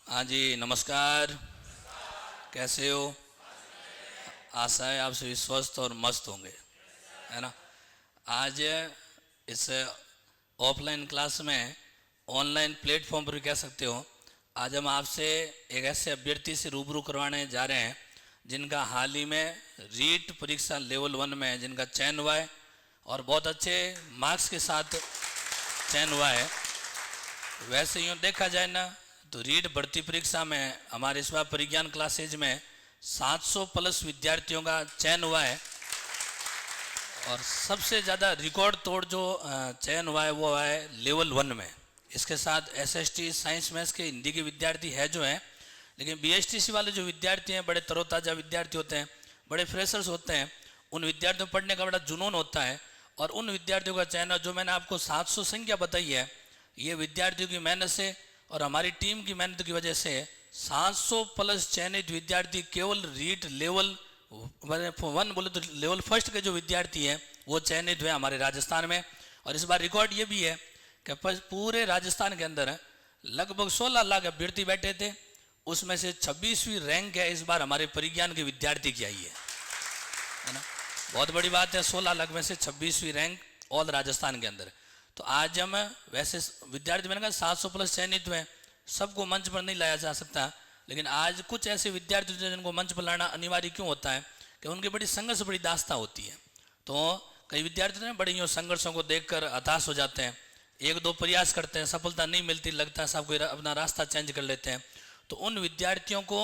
हाँ जी, नमस्कार। कैसे हो? आशा है आप सभी स्वस्थ और मस्त होंगे, है ना। आज इस ऑफलाइन क्लास में ऑनलाइन प्लेटफॉर्म पर कह सकते हो, आज हम आपसे एक ऐसे अभ्यर्थी से रूबरू करवाने जा रहे हैं जिनका हाल ही में रीट परीक्षा लेवल 1 में जिनका चयन हुआ है और बहुत अच्छे मार्क्स के साथ चयन हुआ है। वैसे यूँ देखा जाए ना तो रीट भर्ती परीक्षा में हमारे इस बार परिज्ञान क्लासेज में 700 प्लस विद्यार्थियों का चयन हुआ है और सबसे ज़्यादा रिकॉर्ड तोड़ जो चयन हुआ है वो हुआ है लेवल 1 में। इसके साथ एसएसटी साइंस मैथ्स के हिंदी के विद्यार्थी है जो हैं, लेकिन बीएसटीसी वाले जो विद्यार्थी हैं बड़े तरोताज़ा विद्यार्थी होते हैं, बड़े फ्रेशर्स होते हैं। उन विद्यार्थियों को पढ़ने का बड़ा जुनून होता है और उन विद्यार्थियों का चयन जो मैंने आपको 700 संख्या बताई है, ये विद्यार्थियों की मेहनत से और हमारी टीम की मेहनत की वजह से 700 प्लस चयनित विद्यार्थी केवल रीट लेवल 1 बोले तो लेवल फर्स्ट के जो विद्यार्थी हैं वो चयनित हुए हमारे राजस्थान में। और इस बार रिकॉर्ड ये भी है कि पूरे राजस्थान के अंदर लगभग 16 लाख अभ्यर्थी बैठे थे, उसमें से 26वीं रैंक है इस बार हमारे परिज्ञान के विद्यार्थी की आई है ना। बहुत बड़ी बात है, 16 लाख में से 26वीं रैंक ऑल राजस्थान के अंदर। तो आज हम वैसे विद्यार्थी मैंने कहा 700 प्लस चयनित हुए, सबको मंच पर नहीं लाया जा सकता, लेकिन आज कुछ ऐसे विद्यार्थी जिनको मंच पर लाना अनिवार्य क्यों होता है कि उनकी बड़ी संघर्ष बड़ी दास्ता होती है। तो कई विद्यार्थी ने बड़ी यूँ संघर्षों को देखकर हताश हो जाते हैं, एक दो प्रयास करते हैं, सफलता नहीं मिलती, लगता है सब कोई अपना रास्ता चेंज कर लेते हैं। तो उन विद्यार्थियों को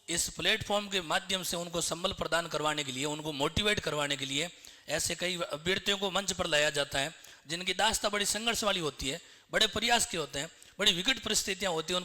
इस प्लेटफॉर्म के माध्यम से उनको संबल प्रदान करवाने के लिए, उनको मोटिवेट करवाने के लिए ऐसे कई अभ्यर्थियों को मंच पर लाया जाता है जिनकी दास्ता बड़ी संघर्ष वाली होती है, बड़े प्रयास के होते हैं, बड़ी विकट परिस्थितियां होती हैं।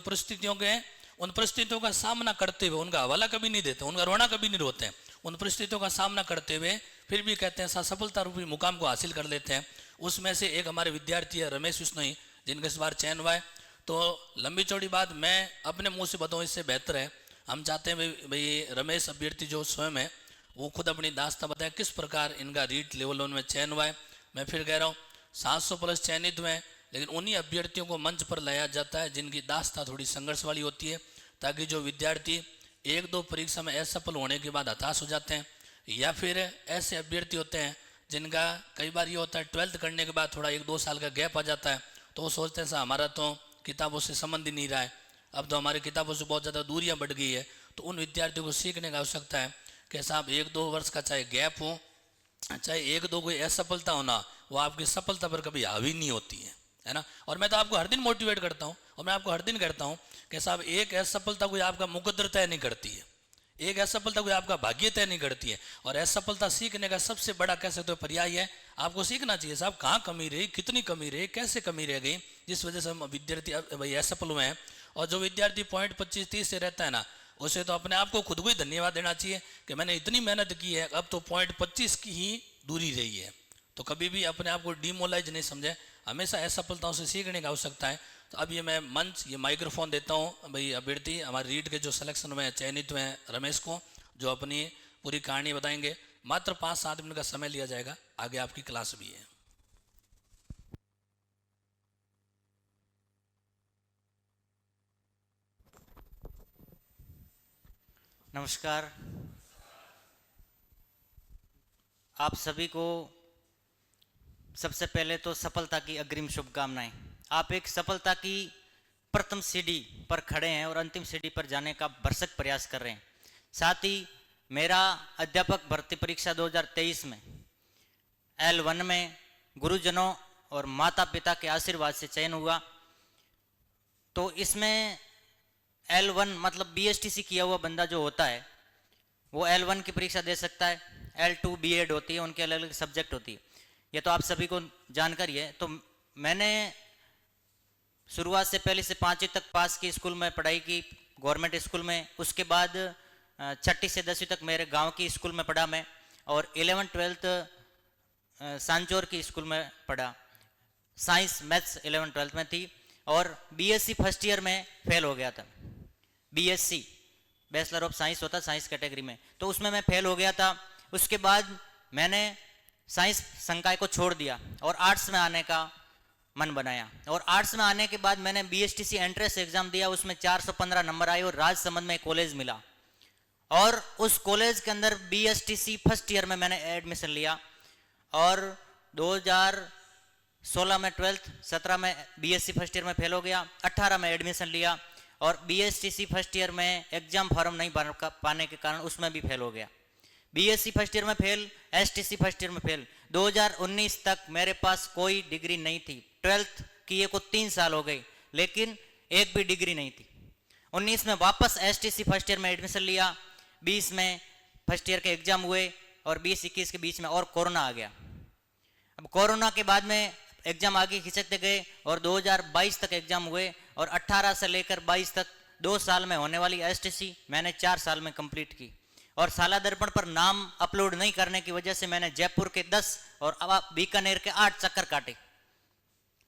उन परिस्थितियों का सामना करते हुए उनका हवाला कभी नहीं देते, उनका रोना कभी नहीं रोते हैं। उन परिस्थितियों का सामना करते हुए फिर भी कहते हैं सफलता रूपी मुकाम को हासिल कर लेते हैं। उसमें से एक हमारे विद्यार्थी है रमेश बिश्नोई, जिनका इस बार चयन हुआ है। तो लंबी चौड़ी बात मैं अपने मुँह से बताऊँ इससे बेहतर है, हम चाहते हैं भाई रमेश अभ्यर्थी जो स्वयं है वो खुद अपनी दास्ता बताए किस प्रकार इनका रीट लेवल 1 में चयन हुआ है। मैं फिर कह रहा हूँ 700 प्लस चयनित हुए हैं, लेकिन उन्हीं अभ्यर्थियों को मंच पर लाया जाता है जिनकी दास्ता थोड़ी संघर्ष वाली होती है, ताकि जो विद्यार्थी एक दो परीक्षा में असफल होने के बाद हताश हो जाते हैं, या फिर ऐसे अभ्यर्थी होते हैं जिनका कई बार ये होता है 12th करने के बाद थोड़ा 1-2 साल का गैप आ जाता है, तो वो सोचते हैं हमारा तो किताबों से संबंध ही नहीं रहा है, अब तो हमारी किताबों से बहुत ज़्यादा दूरियाँ बढ़ गई है। तो उन विद्यार्थियों को सीखने का आवश्यकता है कि साहब 1-2 वर्ष का चाहे गैप हो, चाहे 1-2 कोई असफलता होना, वो आपकी सफलता पर कभी हावी नहीं होती है ना। और मैं तो आपको हर दिन मोटिवेट करता हूँ और मैं आपको हर दिन कहता हूँ कि साहब एक असफलता कोई आपका मुकद्दर तय नहीं करती है, एक असफलता कोई आपका भाग्य तय नहीं करती है। और असफलता सीखने का सबसे बड़ा कह सकते हो पर्याय है, आपको सीखना चाहिए साहब कहाँ कमी रही, कितनी कमी रही, कैसे कमी रह गई जिस वजह से हम विद्यार्थी भाई असफल हुए हैं। और जो विद्यार्थी पॉइंट 25-30 से रहता है ना, उसे तो अपने आप को खुद को ही धन्यवाद देना चाहिए कि मैंने इतनी मेहनत की है, अब तो पॉइंट 25 की ही दूरी रही है। तो कभी भी अपने आप को डिमोलाइज नहीं समझे, हमेशा असफलताओं से सीखने की आवश्यकता है। तो अब ये मैं मंच, ये माइक्रोफोन देता हूँ भाई अभ्यर्थी हमारे रीट के जो सिलेक्शन में चयनित हुए हैं रमेश को, जो अपनी पूरी कहानी बताएंगे। मात्र 5-7 मिनट का समय लिया जाएगा, आगे आपकी क्लास भी है। नमस्कार। आप सभी को सबसे पहले तो सफलता की अग्रिम शुभकामनाएं। आप एक सफलता की प्रथम सीढ़ी पर खड़े हैं और अंतिम सीढ़ी पर जाने का भरसक प्रयास कर रहे हैं। साथ ही मेरा अध्यापक भर्ती परीक्षा 2023 में L1 में गुरुजनों और माता पिता के आशीर्वाद से चयन हुआ। तो इसमें L1 मतलब बीएसटीसी किया हुआ बंदा जो होता है वो L1 की परीक्षा दे सकता है, L2 बीएड होती है, उनके अलग अलग सब्जेक्ट होती है, ये तो आप सभी को जानकारी है। तो मैंने शुरुआत से पहले से 5वीं तक पास की, स्कूल में पढ़ाई की गवर्नमेंट स्कूल में, उसके बाद 6ठी से 10वीं तक मेरे गांव की स्कूल में पढ़ा मैं, और 11th-12th सांचौर की स्कूल में पढ़ा। साइंस मैथ्स 11th-12th में थी और बीएससी फर्स्ट ईयर में फेल हो गया था। बीएससी बैचलर ऑफ साइंस होता साइंस कैटेगरी में, तो उसमें मैं फेल हो गया था। उसके बाद मैंने साइंस संकाय को छोड़ दिया और आर्ट्स में आने का मन बनाया। और आर्ट्स में आने के बाद मैंने BSTC एंट्रेंस एग्जाम दिया, उसमें 415 नंबर आए और राजसमंद में कॉलेज मिला। और उस कॉलेज के अंदर BSTC फर्स्ट ईयर में मैंने एडमिशन लिया। और 2016 में 12th, 17 में BSc फर्स्ट ईयर में फेल हो गया, 18 में एडमिशन लिया और BSTC फर्स्ट ईयर में एग्जाम फॉर्म नहीं भर पाने के कारण उसमें भी फेल हो गया। BSc फर्स्ट ईयर में फेल, STC फर्स्ट ईयर में फेल। 2019 तक मेरे पास कोई डिग्री नहीं थी। 12th किए को 3 साल हो गए लेकिन एक भी डिग्री नहीं थी। 19 में वापस STC फर्स्ट ईयर में एडमिशन लिया, 20 में फर्स्ट ईयर के एग्जाम हुए और 20-21 के बीच में और कोरोना आ गया। अब कोरोना के बाद में एग्जाम आगे खिंचते गए और 2022 तक एग्जाम हुए और 18 से लेकर 22 तक 2 साल में होने वाली STC मैंने 4 साल में कंप्लीट की। और साला दर्पण पर नाम अपलोड नहीं करने की वजह से मैंने जयपुर के 10 और बीकानेर के 8 चक्कर काटे।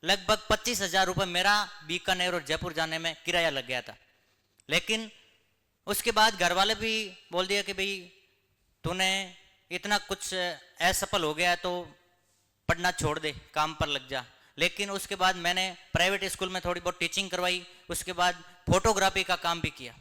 लगभग 25,000 रुपये मेरा बीकानेर और जयपुर जाने में किराया लग गया था। लेकिन उसके बाद घर वाले भी बोल दिया कि भाई तूने इतना कुछ असफल हो गया है तो पढ़ना छोड़ दे, काम पर लग जा। लेकिन उसके बाद मैंने प्राइवेट स्कूल में थोड़ी बहुत टीचिंग करवाई। उसके बाद फोटोग्राफी का काम भी किया।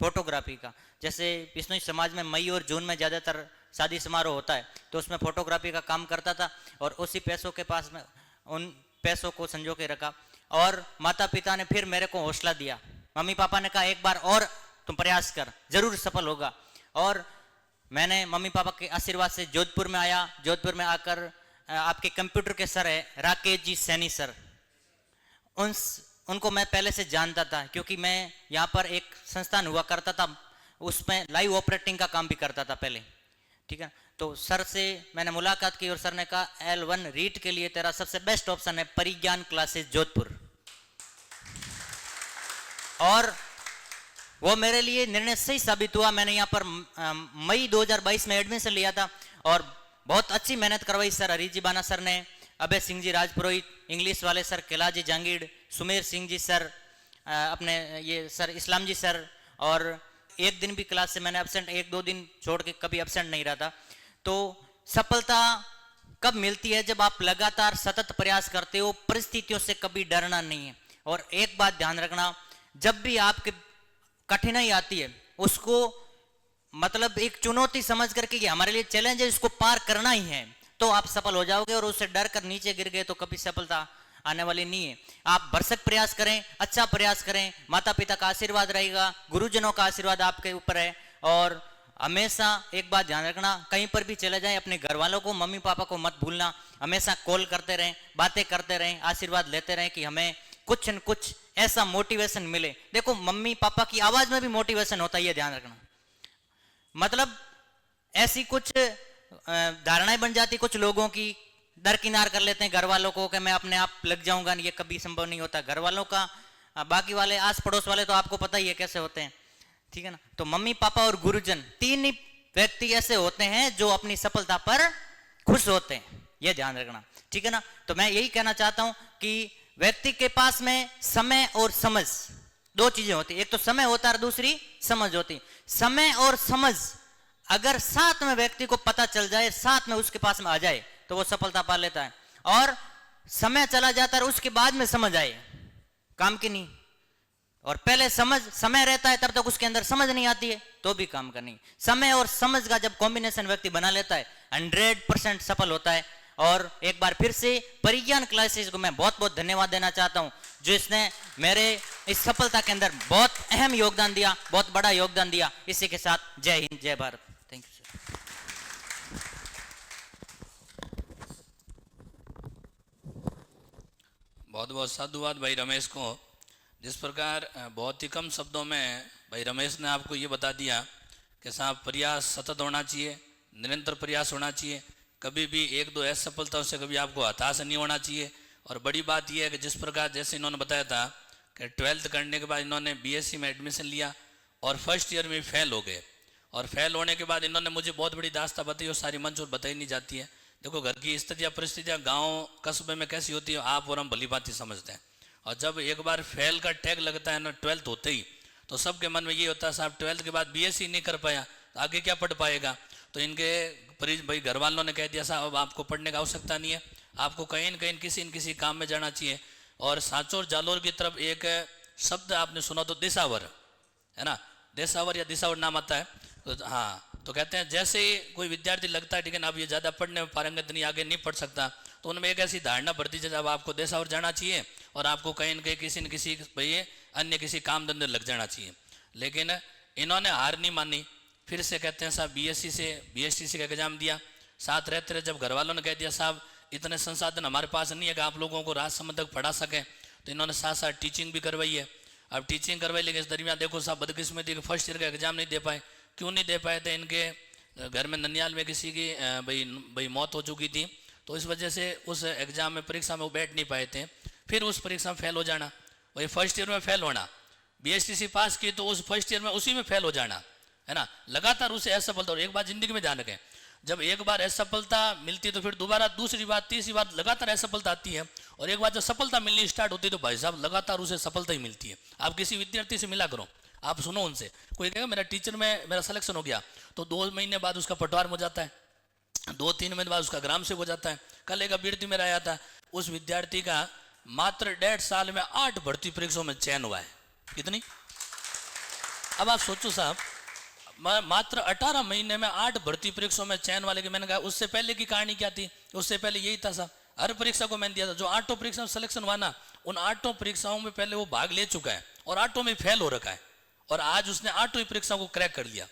फोटोग्राफी का जैसे बिश्नोई समाज में मई और जून में ज़्यादातर शादी समारोह होता है तो उसमें फोटोग्राफी का काम करता था और उसी पैसों के पास में उन पैसों को संजो के रखा। और माता पिता ने फिर मेरे को हौसला दिया। मम्मी पापा ने कहा एक बार और तुम प्रयास कर, जरूर सफल होगा। और मैंने मम्मी पापा के आशीर्वाद से जोधपुर में आया। जोधपुर में आकर आपके कंप्यूटर के सर है राकेश जी सैनी सर, उनको मैं पहले से जानता था क्योंकि मैं यहाँ पर एक संस्थान हुआ करता था, उसमें लाइव ऑपरेटिंग का काम भी करता था पहले, ठीक है। तो सर से मैंने मुलाकात की और सर ने कहा L1 रीट के लिए तेरा सबसे बेस्ट ऑप्शन है परिज्ञान क्लासेस जोधपुर। और वो मेरे लिए निर्णय सही साबित हुआ। मैंने यहाँ पर मई 2022 में एडमिशन लिया था और बहुत अच्छी मेहनत करवाई। सर हरीजी बाना सर ने, अभय सिंह जी राजपुरोहित, इंग्लिश वाले सर कैलाश जी जांगीड़, सुमेर सिंह जी सर, अपने ये सर इस्लाम जी सर। और एक दिन भी क्लास से मैंने एब्सेंट, 1-2 दिन छोड़ के कभी एब्सेंट नहीं रहा था। तो सफलता कब मिलती है? जब आप लगातार सतत प्रयास करते हो, परिस्थितियों से कभी डरना नहीं है। और एक बात ध्यान रखना, जब भी आपके कठिनाई आती है उसको मतलब एक चुनौती समझ करके कि हमारे लिए चैलेंज है, इसको पार करना ही है, तो आप सफल हो जाओगे। और उससे डर कर नीचे गिर गए तो कभी सफलता आने वाली नहीं है। आप भरसक प्रयास करें, अच्छा प्रयास करें, माता पिता का आशीर्वाद रहेगा, गुरुजनों का आशीर्वाद आपके ऊपर है। और हमेशा एक बात ध्यान रखना, कहीं पर भी चले जाएं अपने घर वालों को, मम्मी पापा को मत भूलना। हमेशा कॉल करते रहें, बातें करते रहें, आशीर्वाद लेते रहें कि हमें कुछ न कुछ ऐसा मोटिवेशन मिले। देखो मम्मी पापा की आवाज में भी मोटिवेशन होता है, ये ध्यान रखना। मतलब ऐसी कुछ धारणाएं बन जाती कुछ लोगों की, दरकिनार कर लेते हैं घर वालों को कि मैं अपने आप लग जाऊंगा, ये कभी संभव नहीं होता। घर वालों का, बाकी वाले आस पड़ोस वाले तो आपको पता ही है कैसे होते हैं, ठीक है ना। तो मम्मी पापा और गुरुजन, 3 ही व्यक्ति ऐसे होते हैं जो अपनी सफलता पर खुश होते हैं, ये ध्यान रखना, ठीक है ना। तो मैं यही कहना चाहता हूं कि व्यक्ति के पास में समय और समझ 2 चीजें होती, एक तो समय होता है और दूसरी समझ होती। समय और समझ अगर साथ में व्यक्ति को पता चल जाए, साथ में उसके पास में आ जाए तो वो सफलता पा लेता है। और समय चला जाता है और उसके बाद में समझ आए, काम की नहीं। और पहले समय रहता है तब तक उसके अंदर समझ नहीं आती है तो भी काम करनी। समय और समझ का जब कॉम्बिनेशन व्यक्ति बना लेता है 100% सफल होता है। और एक बार फिर से परिज्ञान क्लासेस को मैं बहुत बहुत धन्यवाद देना चाहता हूं, जो इसने मेरे इस सफलता के अंदर बहुत अहम योगदान दिया, बहुत बड़ा योगदान दिया। इसी के साथ जय हिंद, जय भारत। Thank you sir. बहुत बहुत साधुवाद भाई रमेश को। जिस प्रकार बहुत ही कम शब्दों में भाई रमेश ने आपको ये बता दिया कि साहब प्रयास सतत होना चाहिए, निरंतर प्रयास होना चाहिए, कभी भी 1-2 असफलताओं से कभी आपको हताश नहीं होना चाहिए। और बड़ी बात यह है कि जिस प्रकार जैसे इन्होंने बताया था कि 12th करने के बाद इन्होंने BSc में एडमिशन लिया और फर्स्ट ईयर में फेल हो गए। और फेल होने के बाद इन्होंने मुझे बहुत बड़ी दास्ता बताई, वो सारी मंच और बताई नहीं जाती है। देखो घर की स्थितियाँ परिस्थितियाँ गाँव कस्बे में कैसी होती है आप और हम भली बात ही समझते हैं। और जब एक बार फेल का टैग लगता है ना 12th होते ही, तो सबके मन में ये होता है साहब 12th के बाद BSc नहीं कर पाया तो आगे क्या पढ़ पाएगा। तो इनके भाई घर वालों ने कह दिया साहब अब आपको पढ़ने की आवश्यकता नहीं है, आपको कहीं न कहीं किसी न किसी काम में जाना चाहिए। और सांचौर जालोर की तरफ एक शब्द आपने सुना तो दिसावर, है ना, दिसावर या दिसावर नाम आता है। तो हाँ, तो कहते हैं जैसे ही कोई विद्यार्थी लगता है ठीक है ना, अब ये ज़्यादा पढ़ने में पारंगत नहीं, आगे नहीं पढ़ सकता, तो उनमें एक ऐसी धारणा बढ़ती है जब आपको दिसावर जाना चाहिए और आपको कहीं न कहीं किसी न किसी भाई अन्य किसी काम धंधे लग जाना चाहिए। लेकिन इन्होंने हार नहीं मानी, फिर से कहते हैं साहब बीएससी से बीएसटीसी का एग्जाम दिया। साथ रहते रहे, जब घर वालों ने कह दिया साहब इतने संसाधन हमारे पास नहीं है कि आप लोगों को राजसमंद तक पढ़ा सकें, तो इन्होंने साथ साथ टीचिंग भी करवाई है। अब टीचिंग करवाई, लेकिन इस दरमियान देखो साहब बदकिस्मती फर्स्ट ईयर का एग्जाम नहीं दे पाए। क्यों नहीं दे पाए थे? इनके घर में ननियाल में किसी की भाई मौत हो चुकी थी, तो इस वजह से उस एग्जाम में परीक्षा में वो बैठ नहीं पाए थे। फिर उस परीक्षा में फेल हो जाना, वही फर्स्ट ईयर में फेल होना, बीएसटीसी पास की तो उस फर्स्ट ईयर में उसी में फेल हो जाना, है ना, लगातार उसे असफलता। और एक बात जिंदगी में ध्यान रखें, जब एक बार असफलता मिलती है तो फिर दोबारा दूसरी बार तीसरी बार लगातार असफलता आती है। और एक बार जब सफलता मिलनी स्टार्ट होती है तो भाई साहब लगातार उसे सफलता ही मिलती है। आप किसी विद्यार्थी से मिला करो, आप सुनो उनसे, कोई कहेगा मेरा टीचर में मेरा सिलेक्शन हो गया, तो 2 महीने बाद उसका पटवार हो जाता है, 2-3 महीने बाद उसका ग्राम सेवक हो जाता है। कल एक अभ्यर्थी मेरा आया था, उस विद्यार्थी का मात्र 1.5 साल में 8 भर्ती परीक्षाओं में चयन हुआ है। कितनी? अब आप सोचो साहब, मात्र 18 महीने में 8 भर्ती परीक्षाओं में चयन वाले की। मैंने कहा उससे पहले की कहानी क्या थी? उससे पहले यही था साहब, हर परीक्षा को मैंने दिया था, जो 8 परीक्षा में सिलेक्शन हुआ ना, उन 8 परीक्षाओं में पहले वो भाग ले चुका है और 8 में फेल हो रखा है, और आज उसने 8 परीक्षाओं को क्रैक कर लिया।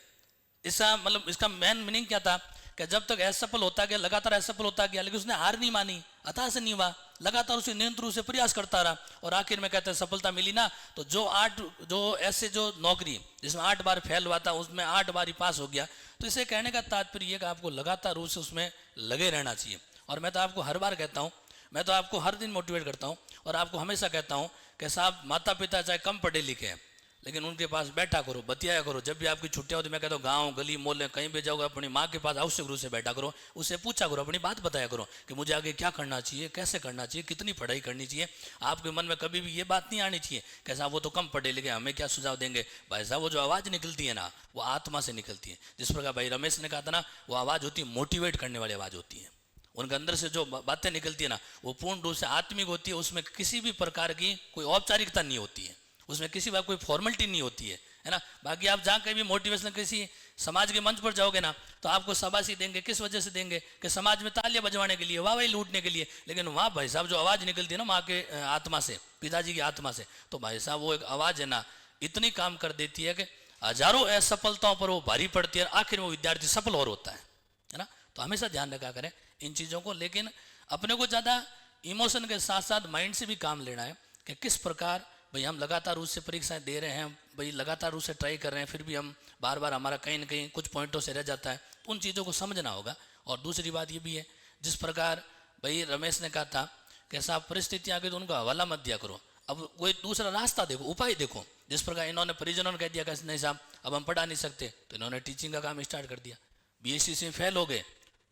इसका मतलब इसका मेन मीनिंग क्या था कि जब तक असफल होता गया, लगातार असफल होता गया, लेकिन उसने हार नहीं मानी, हताश नहीं हुआ, लगातार उसे निरंतर रूप से प्रयास करता रहा, और आखिर में कहते हैं सफलता मिली ना। तो जो ऐसे जो नौकरी जिसमें 8 बार फेल हुआ था उसमें 8 बार ही पास हो गया। तो इसे कहने का तात्पर्य यह कि आपको लगातार रूप से उसमें लगे रहना चाहिए। और मैं तो आपको हर बार कहता हूँ, मैं तो आपको हर दिन मोटिवेट करता हूँ और आपको हमेशा कहता हूँ कि साहब माता पिता चाहे कम पढ़े लिखे हैं, लेकिन उनके पास बैठा करो, बतियाया करो। जब भी आपकी छुट्टियां होती, मैं कहता हूँ गांव गली मोहल्ले कहीं भी जाओगे, अपनी माँ के पास आवश्यक रूप से बैठा करो, उससे पूछा करो, अपनी बात बताया करो कि मुझे आगे क्या करना चाहिए, कैसे करना चाहिए, कितनी पढ़ाई करनी चाहिए। आपके मन में कभी भी ये बात नहीं आनी चाहिए कि साहब वो तो कम पढ़े लिखे, हमें क्या सुझाव देंगे। भाई साहब वो जो आवाज़ निकलती है ना, वो आत्मा से निकलती है। जिस प्रकार भाई रमेश ने कहा था ना, वो आवाज़ होती है मोटिवेट करने वाली आवाज़ होती है। उनके अंदर से जो बातें निकलती है ना, वो पूर्ण रूप से आत्मिक होती है। उसमें किसी भी प्रकार की कोई औपचारिकता नहीं होती है, उसमें किसी बात कोई फॉर्मेलिटी नहीं होती है ना। बाकी आप जहाँ कहीं भी मोटिवेशन किसी समाज के मंच पर जाओगे ना, तो आपको शाबाशी देंगे, किस वजह से देंगे कि समाज में तालियां बजवाने के लिए, वाहवाही लूटने के लिए। लेकिन वहाँ भाई साहब जो आवाज़ निकलती है ना माँ के आत्मा से, पिताजी की आत्मा से, तो भाई साहब वो एक आवाज़ है ना, इतनी काम कर देती है कि हजारों असफलताओं पर वो भारी पड़ती है, आखिर में वो विद्यार्थी सफल और होता है ना। तो हमेशा ध्यान रखा करें इन चीज़ों को। लेकिन अपने को ज़्यादा इमोशन के साथ साथ माइंड से भी काम लेना है कि किस प्रकार भाई हम लगातार उससे परीक्षाएं दे रहे हैं, भाई लगातार उससे ट्राई कर रहे हैं, फिर भी हम बार बार हमारा कहीं ना कहीं कुछ पॉइंटों से रह जाता है। उन चीज़ों को समझना होगा। और दूसरी बात ये भी है, जिस प्रकार भाई रमेश ने कहा था कि साहब परिस्थितियाँ आ गई तो उनका हवाला मत दिया करो, अब कोई दूसरा रास्ता देखो, उपाय देखो। जिस प्रकार इन्होंने परिजनों ने कह दिया कि नहीं साहब अब हम पढ़ा नहीं सकते, तो इन्होंने टीचिंग का काम स्टार्ट कर दिया। बीएसटीसी में फेल हो गए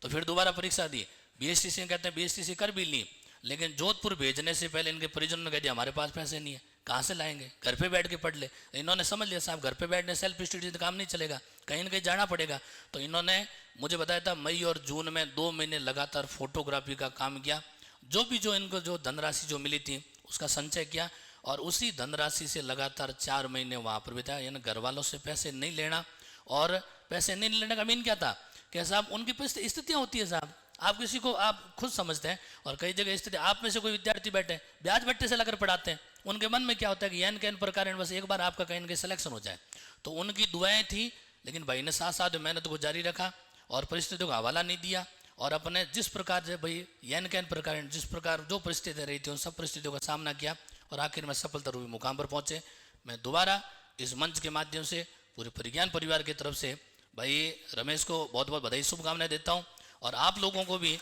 तो फिर दोबारा परीक्षा दी, बीएसटीसी कहते हैं बीएसटीसी कर भी ली, लेकिन जोधपुर भेजने से पहले इनके परिजनों ने कह दिया हमारे पास पैसे नहीं है, कहाँ से लाएंगे, घर पे बैठ के पढ़ ले। इन्होंने समझ लिया साहब घर पे बैठने सेल्फ स्टडी से काम नहीं चलेगा, कहीं ना कहीं जाना पड़ेगा। तो इन्होंने मुझे बताया था मई और जून में 2 महीने लगातार फोटोग्राफी का काम किया। जो इनको जो धनराशि जो मिली थी उसका संचय किया, और उसी धनराशि से लगातार 4 महीने वहाँ पर बिताया। यानी घर वालों से पैसे नहीं लेना। और पैसे नहीं लेने का मीन क्या था कि साहब उनकी स्थितियाँ होती है साहब, आप किसी को आप खुद समझते हैं, और कई जगह स्थिति आप में से कोई विद्यार्थी बैठे ब्याज बट्टे से लगकर पढ़ाते हैं, उनके मन में क्या होता है कि एन कैन प्रकार बस एक बार आपका कहीं ना कहीं सिलेक्शन हो जाए। तो उनकी दुआएं थी, लेकिन भाई ने साथ साथ मेहनत को जारी रखा और परिस्थितियों का हवाला नहीं दिया, और अपने जिस प्रकार से भाई एन कैन प्रकार जिस प्रकार जो परिस्थितियाँ रही थी उन सब परिस्थितियों का सामना किया, और आखिर में सफलता रूपी मुकाम पर पहुँचे। मैं दोबारा इस मंच के माध्यम से पूरे परिज्ञान परिवार की तरफ से भाई रमेश को बहुत बहुत बधाई शुभकामनाएं देता हूँ। और आप लोगों को भी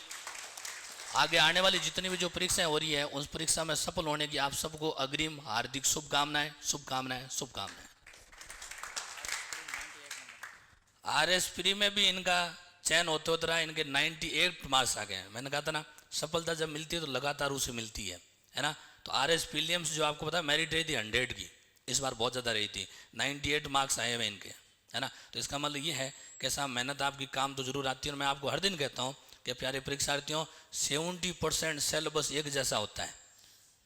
आगे आने वाली जितनी भी जो परीक्षाएं हो रही है उस परीक्षा में सफल होने की आप सबको अग्रिम हार्दिक शुभकामनाएं शुभकामनाएं शुभकामनाएं। आरएस प्री में भी इनका चयन होते होते रहा, इनके 98 मार्क्स आ गए। मैंने कहा था ना सफलता जब मिलती है तो लगातार उसे मिलती है ना। तो आरएस प्रीलिम्स जो आपको पता है मेरिट रही थी 100 की, इस बार बहुत ज़्यादा रही थी, 98 मार्क्स आए हुए इनके, है ना। तो इसका मतलब ये है कि साहब मेहनत आपकी काम तो जरूर आती है। और मैं आपको हर दिन कहता हूँ कि प्यारे परीक्षार्थियों 70% सिलेबस एक जैसा होता है,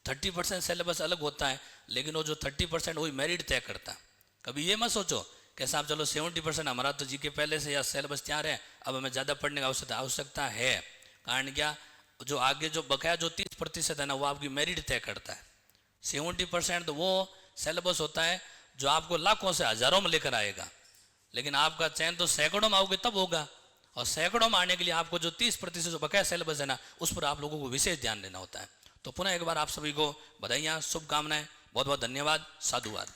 30% सिलेबस अलग होता है, लेकिन वो जो 30% वही मेरिट तय करता है। कभी ये मत सोचो कि साहब चलो 70% हमारा तो जीके पहले से या सिलेबस तैयार है, अब हमें ज़्यादा पढ़ने की आवश्यकता है। कारण क्या, जो आगे जो बकाया जो 30% है ना, वो आपकी मेरिट तय करता है। 70% तो वो सिलेबस होता है जो आपको लाखों से हजारों में लेकर आएगा, लेकिन आपका चयन तो सैकड़ों में आओगे तब होगा, और सैकड़ों में आने के लिए आपको जो 30% जो बकाया सिलेबस है ना, उस पर आप लोगों को विशेष ध्यान देना होता है। तो पुनः एक बार आप सभी को बधाइयाँ, शुभकामनाएं, बहुत बहुत धन्यवाद, साधुवाद।